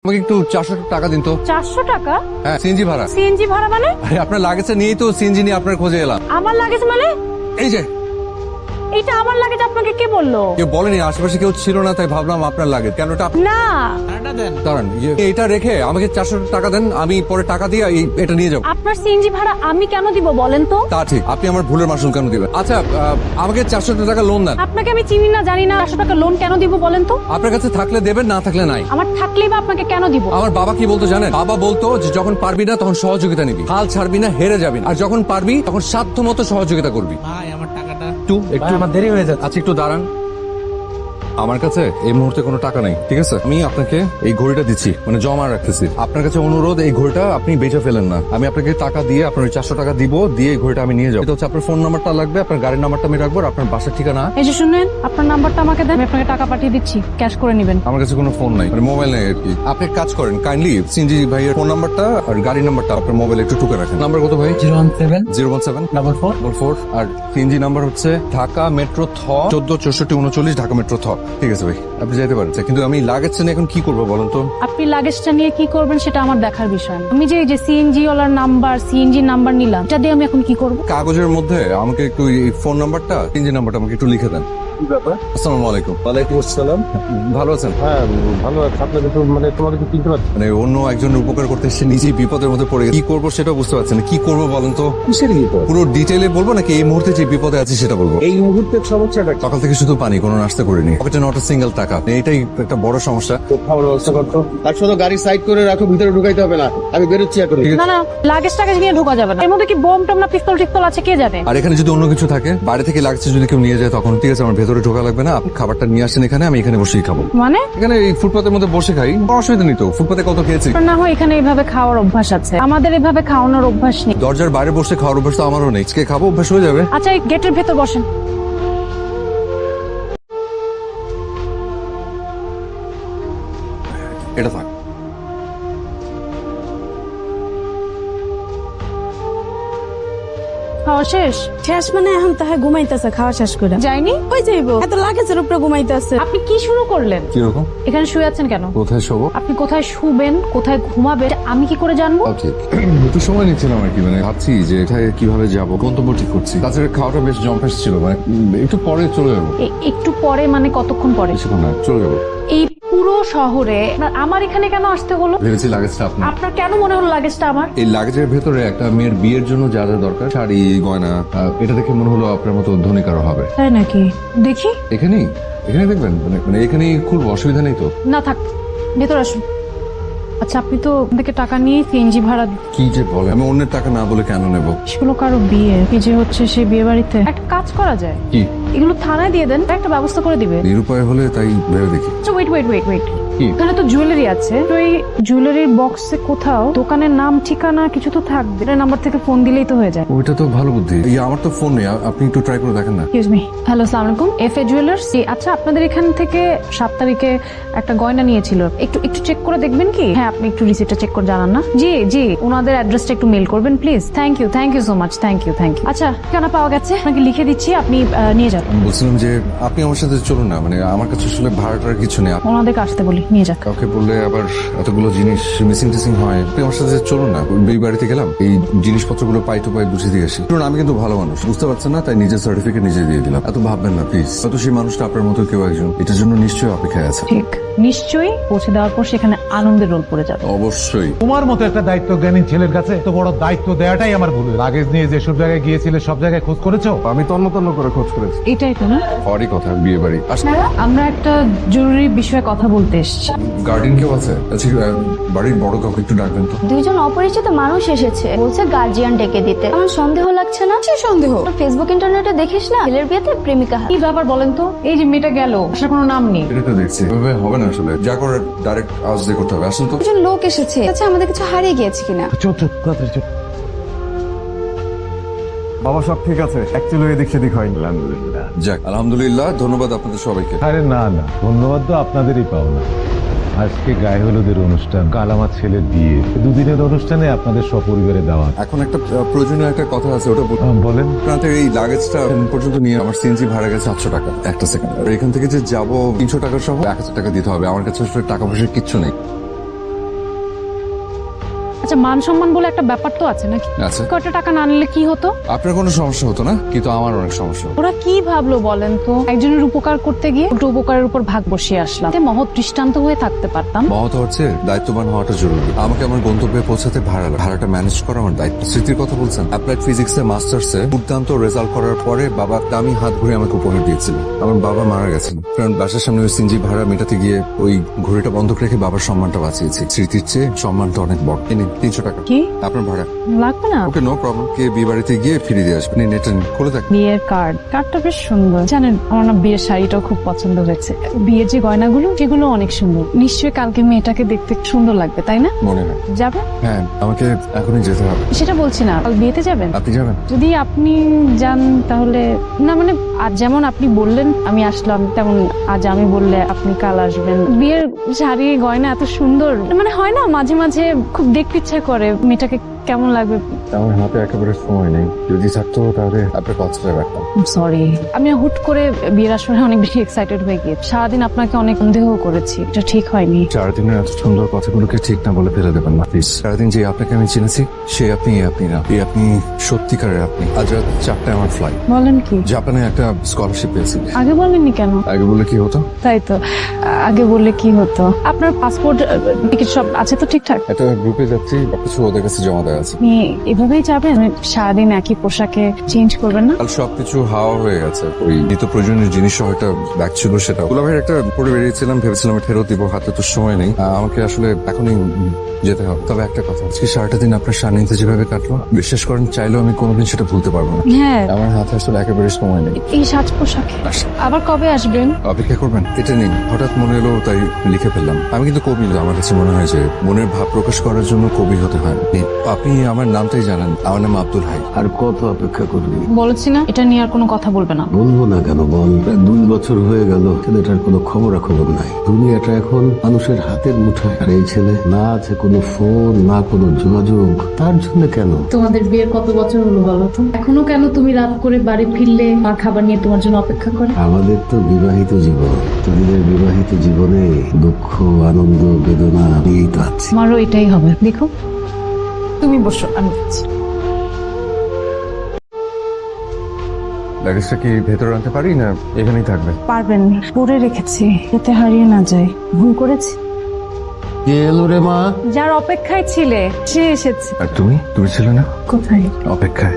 আমাকে একটু 400 টাকা দিন তো। 400 টাকা? হ্যাঁ, সিএনজি ভাড়া। সিএনজি ভাড়া মানে? আরে আপনার লাগেজটা নিয়েই তো সিএনজি নিয়ে আপনার খোঁজে এলাম। আমার লাগেজ মানে? এই যে এটা আমার লাগেজ, আপনাকে কে বললো? কেউ বলেনি, আশেপাশে কেউ ছিল না, তাই ভাবলাম আপনার লাগেজ। কেন এটা না, দাঁড়ান, এটা রেখে আমাকে 400 টাকা দেন, আমি পরে টাকা দিয়ে এটা নিয়ে যাবো। আপনার সিএনজি ভাড়া আমি কেন দিব বলেন তো? তা ঠিক, আপনি আমার ভুলের মাসুল কেন দিবেন? আচ্ছা, আমাকে 400 টাকা লোন দেন। আপনাকে আমি চিনি না, জানি না, 400 টাকা লোন কেন দিব বলেন তো? আপনার কাছে থাকলে দেবেন, না থাকলে নাই। আমার থাকলেই বা আপনাকে কেন দিব? আমার বাবা কি বলতো জানেন? বাবা বলতো যে যখন পারবি না তখন সহযোগিতা নিবি, হাল ছাড়বি না, হেরে যাবি না। আর যখন পারবি তখন সাধ্য মতো সহযোগিতা করবি। ভাই আমার টাকাটা একটু আমার দেরি হয়ে যাচ্ছে। আচ্ছা, একটু দাঁড়ান। আমার কাছে এই মুহূর্তে কোনো টাকা নেই, ঠিক আছে? আমি আপনাকে এই ঘড়িটা দিচ্ছি, মানে জমা রাখতেছি। আপনার কাছে অনুরোধ, এই ঘড়িটা আপনি বেচে ফেলেন না। আমি আপনাকে টাকা দিয়ে আপনার ওই 400 টাকা দিব, দিয়ে এই ঘড়িটা আমি নিয়ে যাবো। এটা হচ্ছে আপনার ফোন নাম্বারটা লাগবে, আপনার গাড়ির নাম্বারটা আমি রাখবো, আর আপনার বাসার ঠিকানা। এই যে শুনেন, আপনার নাম্বারটা আমাকে দেন, আমি আপনাকে টাকা পাঠিয়ে দিচ্ছি, ক্যাশ করে নেবেন। আমার কাছে কোনো ফোন নাই, মানে মোবাইল নেই আর কি। আপনি এক কাজ করেন, কাইন্ডলি সিনজি ভাইয়ের ফোন নাম্বারটা আর গাড়ির নাম্বারটা আপনার মোবাইলে একটু টুকে রাখেন। নাম্বার কত ভাই? 017 017 44 আর সিএনজি নাম্বার হচ্ছে ঢাকা মেট্রো থ 146439 ঢাকা মেট্রো থ। ঠিক আছে ভাই, আপনি যেতে পারেন। কিন্তু আমি লাগেজটা নিয়ে এখন কি করবো বলেন তো? আপনি লাগেজটা নিয়ে কি করবেন সেটা আমার দেখার বিষয় না। আমি যে সিএনজি ওয়ালার নাম্বার, সিএনজি নাম্বার নিলাম, এটা দিয়ে আমি এখন কি করব? কাগজের মধ্যে আমাকে একটু এই ফোন নাম্বারটা, সিএনজি নাম্বারটা আমাকে একটু লিখে দেন। ব্যাপার? আসসালামু আলাইকুম। ওয়ালাইকুম আসসালাম। ভালো আছেন? হ্যাঁ, ভালো আছে। আপনাকে তো তোমাকে তো চিনতে পারছি। মানে অন্য একজনের উপকার করতে এসে নিজেই বিপদের মধ্যে পড়ে গেছে। কি করবো সেটা বুঝতে পারছেন না। কি করবো বলেন তো? কিসের বিপদ? পুরো ডিটেইলে বলবো নাকি এই মুহূর্তে যে বিপদে আছি সেটা বলবো? এই মুহূর্তের সমস্যাটা কি? সকাল থেকে শুধু পানি, কোনো নাস্তা করিনি, পকেটে নট আ সিঙ্গেল টাকা। এটাই একটা বড় সমস্যা। তো খাওয়ার ব্যবস্থা করতো। তার সাথে গাড়ি সাইড করে রাখো, ভিতরে ঢুকাইতে হবে না। আমি বেরোচ্ছি এখন। না না, লাগেজ টাগেজ নিয়ে ঢোকা যাবে না। এর মধ্যে কি বোম টম না পিস্তল টিস্তল আছে কে জানে? আর এখানে যদি অন্য কিছু থাকে, বাইরে থেকে লাগছে যদি কেউ নিয়ে যায়, তখন ঠিক আছে, আমার ভেতরে ঢোকা লাগবে না। আপনি খাবারটা নিয়ে আসেন এখানে, আমি এখানে বসেই খাবো। মানে এখানে এই ফুটপাতের মধ্যে বসে খাই, কোনো অসুবিধা নেই তো। ফুটপাতে কত খেয়েছি। না হয় এখানে এভাবে খাওয়ার অভ্যাস আছে, আমাদের এভাবে খাওয়ানোর অভ্যাস নেই। দরজার বাইরে বসে খাওয়ার অভ্যাস তো আমারও নেই। আজকে খাবো, অভ্যাস হয়ে যাবে। আচ্ছা, এই গেটের ভেতর বসেন। এটা থাক। খাওয়া শেষ? শেষ মানে এখন তাহা ঘুমাইতেছে খাওয়া শেষ করে যায়নি? ওই যাইবো এত লাগেজের উপরে ঘুমাইতেছে। আপনি কি শুরু করলেন? কিরকম? এখানে শুয়ে আছেন কেন? কোথায় শোবো? আপনি কোথায় শুবেন, কোথায় ঘুমাবেন আমি কি করে জানবো? ঠিক একটু সময় নিচ্ছিলাম আর কি, মানে ভাবছি যে এটায় কিভাবে যাবো, গন্তব্য ঠিক করছি। তাছাড়া খাওয়াটা বেশ জম্পেস ছিল, মানে একটু পরে চলে যাবো। একটু পরে মানে কতক্ষণ পরে? বেশিক্ষণ না, চলে যাবো। এই পুরো শহরে আমার এখানে কেন আসতে হলো? ভেবেছি লাগেজটা আপনার। আপনার কেন মনে হলো লাগেজটা আমার? এই লাগেজের ভেতরে একটা মেয়ের বিয়ের জন্য যা যা দরকার, শাড়ি, গয়না, এটা দেখে মনে হলো আপনার মতো ধনী কারো হবে। তাই নাকি? দেখি। এখানেই এখানে দেখবেন, মানে এখানেই খুলবো, অসুবিধা নেই তো? না থাক, ভেতর আসুন। আচ্ছা, আপনি তো থেকে টাকা নিয়ে সিএনজি ভাড়া কি যে বলে, আমি অন্যের টাকা না বলে কেন নেব? সেগুলো কারো বিয়ে, কি যে হচ্ছে সেই বিয়ে বাড়িতে একটা কাজ করা যায়। কি? এগুলো থানায় দিয়ে দেন, একটা ব্যবস্থা করে দিবে। নিরুপায় হলে তাই ভেবে দেখি। আচ্ছা, ওয়েট ওয়েট ওয়েট ওয়েট, কি? এখানে তো জুয়েলারি আছে, তো এই জুয়েলারির বক্সে কোথাও দোকানের নাম ঠিকানা কিছু তো থাকবে। এটা নাম্বার থেকে ফোন দিলেই তো হয়ে যায়। ওইটা তো ভালো বুদ্ধি। এই আমার তো ফোন নেই, আপনি একটু ট্রাই করে দেখেন না। এক্সকিউজ মি, হ্যালো, আসসালামু আলাইকুম, এফএ জুয়েলার্স। আচ্ছা, আপনাদের এখান থেকে 7 তারিখে একটা গয়না নিয়েছিল, একটু একটু চেক করে দেখবেন কি? হ্যাঁ, আপনি একটু রিসিপ্টটা চেক করে জানান না। জি জি, ওনাদের অ্যাড্রেসটা একটু মেল করবেন please. Thank you so much, thank you. আচ্ছা, ঠিকানা পাওয়া গেছে, আপনাকে লিখে দিচ্ছি, আপনি নিয়ে যান। আমি বলছিলাম যে আপনি আমার সাথে চলুন না, মানে আমার কাছে আসলে ভাড়াটার কিছু নেই। ওনাদেরকে আসতে বলি, নিয়ে যাক। কাউকে বললে আবার এতগুলো জিনিস মিসিং টিসিং হয়। আপনি আমার সাথে চলুন না, এই বাড়িতে গেলাম, এই জিনিসপত্রগুলো পাই টু পাই বুঝে দিয়ে আসি। আমি কিন্তু ভালো মানুষ, বুঝতে পারছেন না, তাই নিজের সার্টিফিকেট নিজে দিয়ে দিলাম। এত ভাববেন না প্লিজ। হয়তো সেই মানুষটা আপনার মতো কেউ একজন এটার জন্য নিশ্চয়ই অপেক্ষায় আছে। ঠিক, নিশ্চয়ই পৌঁছে দেওয়ার পর সেখানে আনন্দের রোল পড়ে যাবে। অবশ্যই। তোমার মতো একটা দায়িত্বজ্ঞানী ছেলের কাছে তো বড় দায়িত্ব দেওয়াটাই আমার ভুল। লাগেজ নিয়ে যেসব জায়গায় গিয়েছিলে সব জায়গায় খোঁজ করেছো? আমি তন্ন তন্ন করে খোঁজ করেছি। এটাই তো না? হরই কথা, বিয়ে বাড়ি। আমরা একটা জরুরি বিষয়ে কথা বলতে এসেছি। গার্ডিয়ান কেউ আছে? আচ্ছা, বাড়ির বড় কাউকে একটু ডাকবেন তো। দুইজন অপরিচিত মানুষ এসেছে, বলছে গার্জিয়ান ডেকে দিতে। আমার সন্দেহ লাগছে না? সে সন্দেহ ফেসবুক ইন্টারনেটে দেখিস না, ছেলের বিয়েতে প্রেমিকা হাত। কি ব্যাপার বলেন তো? এই যে মেয়েটা গেল, আসার কোনো নাম নেই। এটা তো দেখছি এভাবে হবে না আসলে, যা করে ডাইরেক্ট আওয়াজ দিয়ে করতে হবে। আসুন তো। একজন লোক এসেছে, আচ্ছা আমাদের কিছু হারিয়ে গিয়েছে কিনা। চল চল তাড়াতাড়ি চল। বাবা সব ঠিক আছে, অ্যাকচুয়ালি এদিক সেদিক হয়নি। আলহামদুলিল্লাহ। যাক, আলহামদুলিল্লাহ, ধন্যবাদ আপনাদের সবাইকে। আরে না না, ধন্যবাদ তো আপনাদেরই পাওনা। আজকে গায়ে হলুদের অনুষ্ঠান, কাল আমার ছেলের বিয়ে, দুদিনের অনুষ্ঠানে আপনাদের সপরিবারে দাওয়াত। এখন একটা প্রয়োজনীয় একটা কথা আছে, ওটা বলেন। আপনাদের এই লাগেজটা এখন পর্যন্ত নিয়ে আমার সিএনজি ভাড়া গেছে 700 টাকা। একটা সেকেন্ড, আর এখান থেকে যে যাবো 300 টাকা সহ 1000 টাকা দিতে হবে। আমার কাছে আসলে টাকা পয়সা কিচ্ছু নেই। আচ্ছা, মান সম্মান বলে একটা ব্যাপার তো আছে নাকি? আচ্ছা, কয়টা টাকা না নিলে কি হতো? আপনার কোনো সমস্যা হতো না, কিন্তু আমার অনেক সমস্যা হতো। ওরা কি ভাবলো বলেন তো? একজনের উপকার করতে গিয়ে উল্টো উপকারের উপর ভাগ বসিয়ে আসলাম। এতে মহৎ দৃষ্টান্ত হয়ে থাকতে পারতাম। মহৎ হচ্ছে দায়িত্ববান হওয়াটা জরুরি। আমাকে আমার গন্তব্যে পৌঁছাতে ভাড়াটা ম্যানেজ করা আমার দায়িত্ব। স্মৃতির কথা বলছেন, অ্যাপ্লাইড ফিজিক্সে মাস্টার্সে দুর্দান্ত রেজাল্ট করার পরে বাবা দামি হাত ঘুরে আমাকে উপহার দিয়েছিল। আমার বাবা মারা গেছেন, কারণ বাসার সামনে ওই সিনজি ভাড়া মেটাতে গিয়ে ওই ঘড়িটা বন্ধক রেখে বাবার সম্মানটা বাঁচিয়েছি। স্মৃতির চেয়ে সম্মানটা অনেক বড়। এই 300 টাকা কি আপনার ভাড়া। লাগবে না? ওকে, নো প্রবলেম। কে বিয়ে বাড়িতে গিয়ে ফিরে দিয়ে আসবেন। নেটে খুলে দেখ। বিয়ের কার্ডটা বেশ সুন্দর। জানেন, আমার না বিয়ের শাড়িটাও খুব পছন্দ হয়েছে। বিয়ের যে গয়নাগুলো সেগুলো অনেক সুন্দর। নিশ্চয়ই কালকে মেয়েটাকে দেখতে সুন্দর লাগবে, তাই না? মনে হয়। যাবে? হ্যাঁ, আমাকে এখনই যেতে হবে। সেটা বলছি না, কাল বিয়েতে যাবেন? আপনি যাবেন? যদি আপনি যান তাহলে না, মানে আজ যেমন আপনি বললেন আমি আসলাম, তেমন আজ আমি বললে আপনি কাল আসবেন। বিয়ের শাড়ি গয়না এত সুন্দর, মানে হয় না মাঝে মাঝে খুব দেখতে ইচ্ছা করে মেয়েটাকে কেমন লাগবে। আমার হাতে একেবারে সময় নেই। যদি থাকতো তাহলে আপনার কথাটা রাখতাম। সরি, আমি হুট করে বিয়ের আসরে অনেক বেশি এক্সাইটেড হয়ে গিয়ে সারাদিন আপনাকে অনেক সন্দেহ করেছি। এটা ঠিক হয়নি। 4 দিনের এত সুন্দর কথাগুলোকে ঠিক না বলে ফেলে দেবেন না প্লিজ। সারাদিন যে আপনাকে আমি চিনেছি সে আপনি না। এই আপনি সত্যিকারের আপনি। আজ রাত 4টায় আমার ফ্লাইট। বলেন কি? জাপানে একটা স্কলারশিপ পেয়েছি। আগে বলেননি কেন? আগে বলে কি হতো? তাই তো, আগে বললে কি হতো? আপনার পাসপোর্ট টিকিট সব আছে তো ঠিকঠাক? একটা গ্রুপে যাচ্ছি, কিছু ওদের কাছে জমা দেওয়া আছে। আপনি এভাবেই যাবেন? মানে সারাদিন একই পোশাকে চেঞ্জ করবেন না? কাল সবকিছু হাওয়া হয়ে গেছে। ওই নিত্য প্রয়োজনীয় জিনিস সহ একটা ব্যাগ ছিল, সেটা দুলাভাইয়ের একটা পরে বেরিয়েছিলাম, ভেবেছিলাম ফেরত দিব, হাতে তো সময় নেই। আমাকে আসলে এখনই যেতে হবে। তবে একটা কথা, আজকে সারাটা দিন আপনার সান্নিধ্যে যেভাবে কাটলো, বিশ্বাস করেন চাইলেও আমি কোনোদিন সেটা ভুলতে পারবো না। হ্যাঁ, আমার হাতে আসলে একেবারে সময় নেই। এই সাজ পোশাকে আবার কবে আসবেন? অপেক্ষা করবেন? এটা নেই, হঠাৎ মনে এলো তাই লিখে ফেললাম। আমি কিন্তু কবি না, আমার কাছে মনে হয় যে মনের ভাব প্রকাশ করার জন্য কবি হতে হয়। আপনি আমার নামটাই জানেন, আমার নাম আব্দুল হাই। আর কত অপেক্ষা করবি? বলেছি না এটা নিয়ে আর কোনো কথা বলবে না। বলবো না কেন বল? প্রায় 2 বছর হয়ে গেল ছেলেটার কোনো খবর নাই। দুনিয়াটা এখন মানুষের হাতের মুঠোয়, আর এই ছেলে না আছে কোনো ফোন, না কোনো যোগাযোগ। তার জন্য কেন? তোমাদের বিয়ের কত বছর হলো বলো তো? এখনো কেন তুমি রাত করে বাড়ি ফিরলে আর খাবার নিয়ে তোমার জন্য অপেক্ষা করে? আমাদের তো বিবাহিত জীবন, তোদের বিবাহিত জীবনে দুঃখ, আনন্দ, বেদনা নিয়েই তো আছে। আমারও এটাই হবে। দেখো, তুমি বসো, আমি যাচ্ছি। লাগেজটা কি ভেতরে আনতে পারি না এখানেই থাকবে? পারবেন, পরে রেখেছি যাতে হারিয়ে না যায়। ভুল করেছি। কে এলো রে মা? যার অপেক্ষায় ছিলে সে এসেছে। আর তুমি ছিলে না কোথায়? অপেক্ষায়?